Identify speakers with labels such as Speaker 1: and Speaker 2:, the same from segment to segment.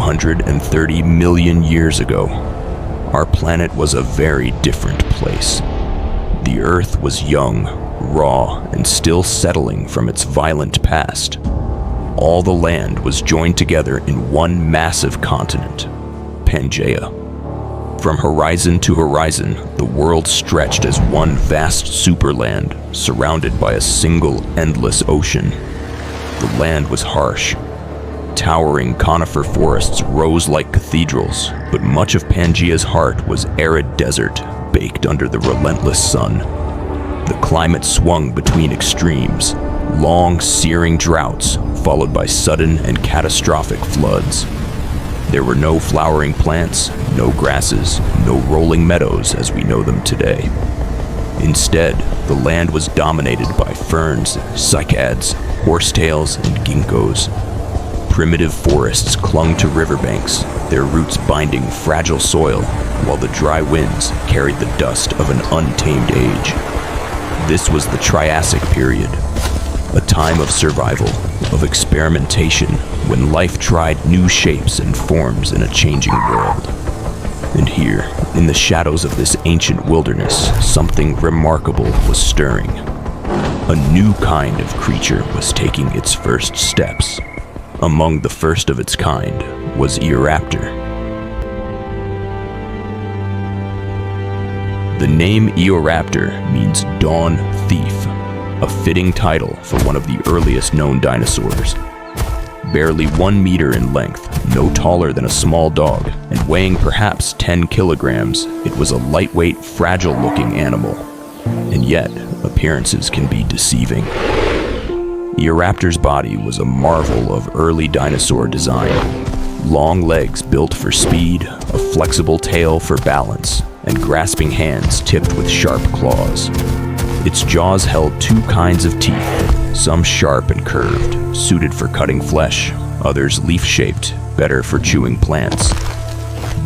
Speaker 1: 230 million years ago, our planet was a very different place. The Earth was young, raw, and still settling from its violent past. All the land was joined together in one massive continent, Pangaea. From horizon to horizon, the world stretched as one vast superland, surrounded by a single endless ocean. The land was harsh. Towering conifer forests rose like cathedrals, but much of Pangaea's heart was arid desert, baked under the relentless sun. The climate swung between extremes, long, searing droughts, followed by sudden and catastrophic floods. There were no flowering plants, no grasses, no rolling meadows as we know them today. Instead, the land was dominated by ferns, cycads, horsetails, and ginkgos. Primitive forests clung to riverbanks, their roots binding fragile soil, while the dry winds carried the dust of an untamed age. This was the Triassic period, a time of survival, of experimentation, when life tried new shapes and forms in a changing world. And here, in the shadows of this ancient wilderness, something remarkable was stirring. A new kind of creature was taking its first steps. Among the first of its kind was Eoraptor. The name Eoraptor means dawn thief, a fitting title for one of the earliest known dinosaurs. Barely 1 meter in length, no taller than a small dog, and weighing perhaps 10 kilograms, it was a lightweight, fragile-looking animal. And yet, appearances can be deceiving. Eoraptor's body was a marvel of early dinosaur design. Long legs built for speed, a flexible tail for balance, and grasping hands tipped with sharp claws. Its jaws held two kinds of teeth, some sharp and curved, suited for cutting flesh, others leaf-shaped, better for chewing plants.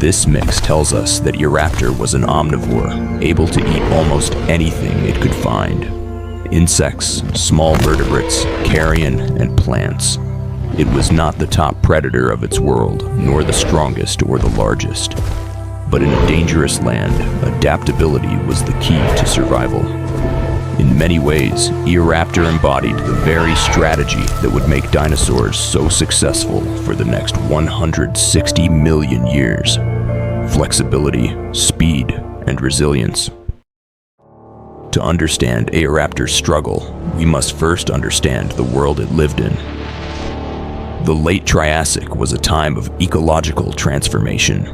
Speaker 1: This mix tells us that Eoraptor was an omnivore, able to eat almost anything it could find. Insects, small vertebrates, carrion, and plants. It was not the top predator of its world, nor the strongest or the largest. But in a dangerous land, adaptability was the key to survival. In many ways, Eoraptor embodied the very strategy that would make dinosaurs so successful for the next 160 million years. Flexibility, speed, and resilience. To understand Eoraptor's struggle, we must first understand the world it lived in. The Late Triassic was a time of ecological transformation.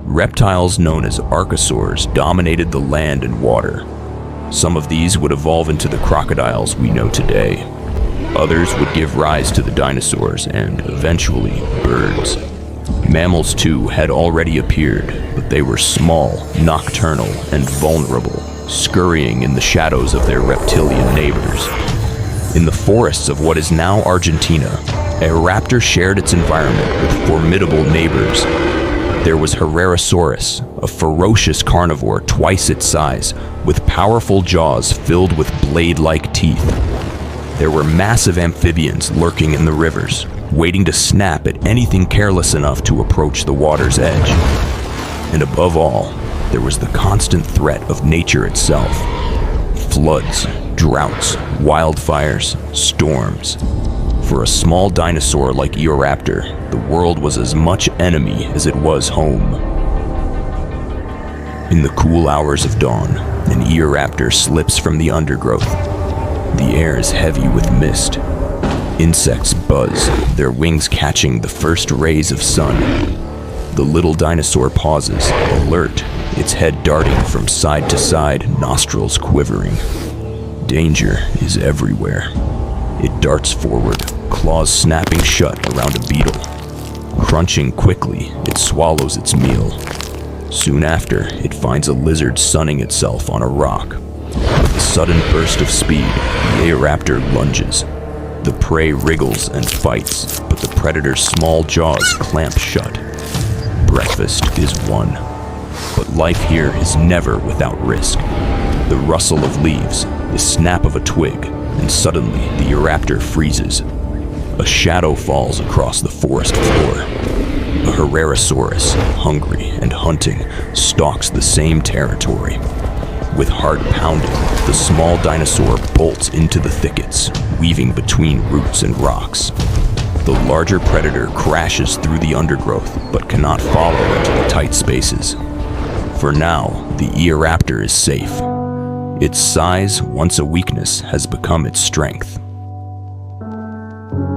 Speaker 1: Reptiles known as archosaurs dominated the land and water. Some of these would evolve into the crocodiles we know today. Others would give rise to the dinosaurs and, eventually, birds. Mammals, too, had already appeared, but they were small, nocturnal, and vulnerable, scurrying in the shadows of their reptilian neighbors. In the forests of what is now Argentina, Eoraptor shared its environment with formidable neighbors. There was Herrerasaurus, a ferocious carnivore twice its size, with powerful jaws filled with blade-like teeth. There were massive amphibians lurking in the rivers, waiting to snap at anything careless enough to approach the water's edge. And above all, there was the constant threat of nature itself. Floods, droughts, wildfires, storms. For a small dinosaur like Eoraptor, the world was as much enemy as it was home. In the cool hours of dawn, an Eoraptor slips from the undergrowth. The air is heavy with mist. Insects buzz, their wings catching the first rays of sun. The little dinosaur pauses, alert, its head darting from side to side, nostrils quivering. Danger is everywhere. It darts forward, claws snapping shut around a beetle. Crunching quickly, it swallows its meal. Soon after, it finds a lizard sunning itself on a rock. With a sudden burst of speed, the Eoraptor lunges. The prey wriggles and fights, but the predator's small jaws clamp shut. Breakfast is won. But life here is never without risk. The rustle of leaves, the snap of a twig, and suddenly the Eoraptor freezes. A shadow falls across the forest floor. A Herrerasaurus, hungry and hunting, stalks the same territory. With heart pounding, the small dinosaur bolts into the thickets, weaving between roots and rocks. The larger predator crashes through the undergrowth, but cannot follow into the tight spaces. For now, the Eoraptor is safe. Its size, once a weakness, has become its strength.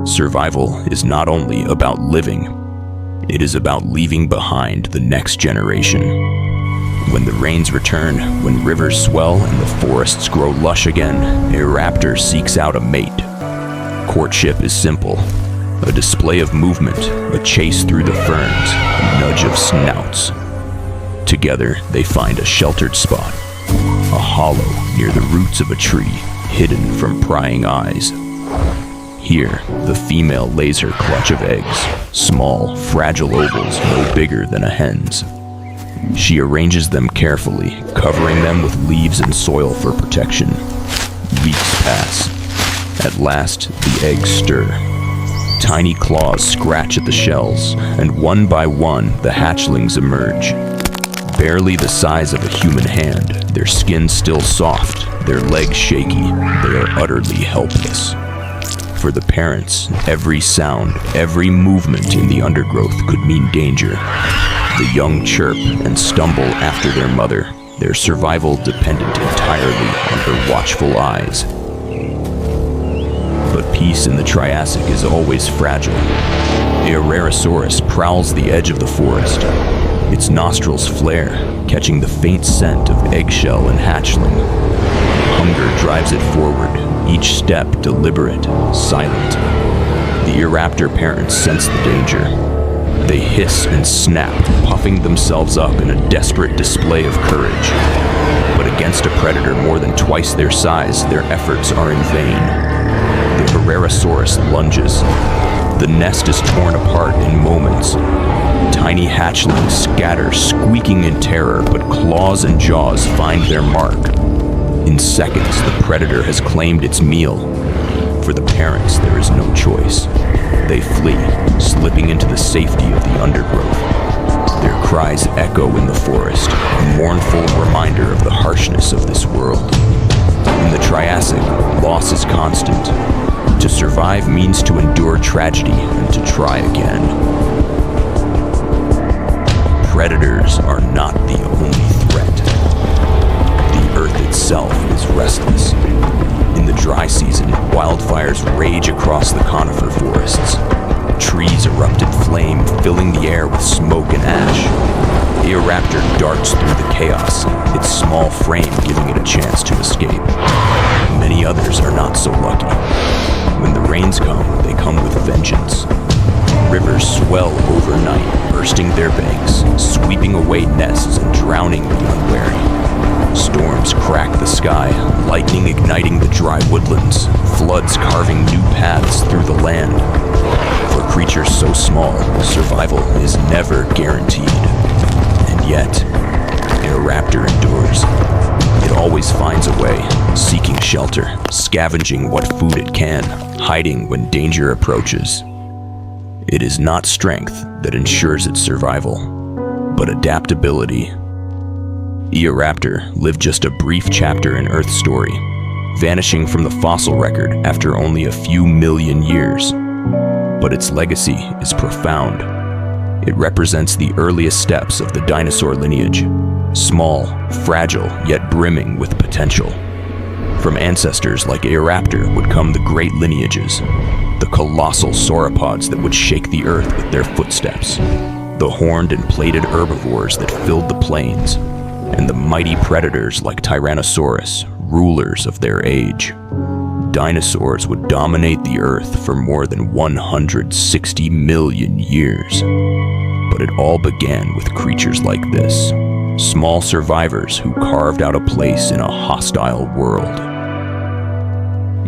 Speaker 1: Survival is not only about living, it is about leaving behind the next generation. When the rains return, when rivers swell and the forests grow lush again, Eoraptor seeks out a mate. Courtship is simple. A display of movement, a chase through the ferns, a nudge of snouts. Together, they find a sheltered spot, a hollow near the roots of a tree, hidden from prying eyes. Here, the female lays her clutch of eggs, small, fragile ovals no bigger than a hen's. She arranges them carefully, covering them with leaves and soil for protection. Weeks pass. At last, the eggs stir. Tiny claws scratch at the shells, and one by one, the hatchlings emerge. Barely the size of a human hand, their skin still soft, their legs shaky, they are utterly helpless. For the parents, every sound, every movement in the undergrowth could mean danger. The young chirp and stumble after their mother, their survival dependent entirely on her watchful eyes. But peace in the Triassic is always fragile. Eoraptor prowls the edge of the forest. Its nostrils flare, catching the faint scent of eggshell and hatchling. Hunger drives it forward, each step deliberate, silent. The Eoraptor parents sense the danger. They hiss and snap, puffing themselves up in a desperate display of courage. But against a predator more than twice their size, their efforts are in vain. The Herrerasaurus lunges. The nest is torn apart in moments. Tiny hatchlings scatter, squeaking in terror, but claws and jaws find their mark. In seconds, the predator has claimed its meal. For the parents, there is no choice. They flee, slipping into the safety of the undergrowth. Their cries echo in the forest, a mournful reminder of the harshness of this world. In the Triassic, loss is constant. To survive means to endure tragedy and to try again. Predators are not the only threat. The earth itself is restless. In the dry season, wildfires rage across the conifer forests. Trees erupt in flame, filling the air with smoke and ash. Eoraptor darts through the chaos, its small frame giving it a chance to escape. Many others are not so lucky. When the rains come, they come with vengeance. Rivers swell overnight, bursting their banks, sweeping away nests and drowning the unwary. Storms crack the sky, lightning igniting the dry woodlands, floods carving new paths through the land. For creatures so small, survival is never guaranteed. And yet, Eoraptor endures. It always finds a way, seeking shelter, scavenging what food it can, hiding when danger approaches. It is not strength that ensures its survival, but adaptability. Eoraptor lived just a brief chapter in Earth's story, vanishing from the fossil record after only a few million years. But its legacy is profound. It represents the earliest steps of the dinosaur lineage, small, fragile, yet brimming with potential. From ancestors like Eoraptor would come the great lineages, the colossal sauropods that would shake the earth with their footsteps, the horned and plated herbivores that filled the plains, and the mighty predators like Tyrannosaurus, rulers of their age. Dinosaurs would dominate the earth for more than 160 million years. But it all began with creatures like this, small survivors who carved out a place in a hostile world.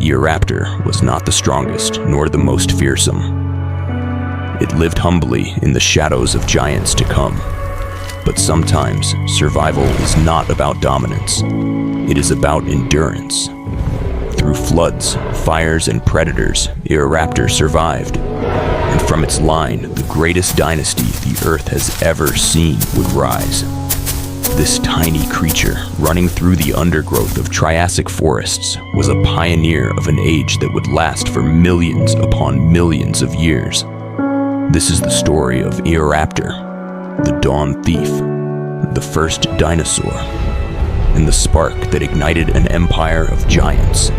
Speaker 1: Eoraptor was not the strongest nor the most fearsome. It lived humbly in the shadows of giants to come. But sometimes survival is not about dominance. It is about endurance. Through floods, fires, and predators, Eoraptor survived. and from its line, the greatest dynasty the Earth has ever seen would rise. This tiny creature, running through the undergrowth of Triassic forests, was a pioneer of an age that would last for millions upon millions of years. This is the story of Eoraptor, the dawn thief, the first dinosaur, and the spark that ignited an empire of giants.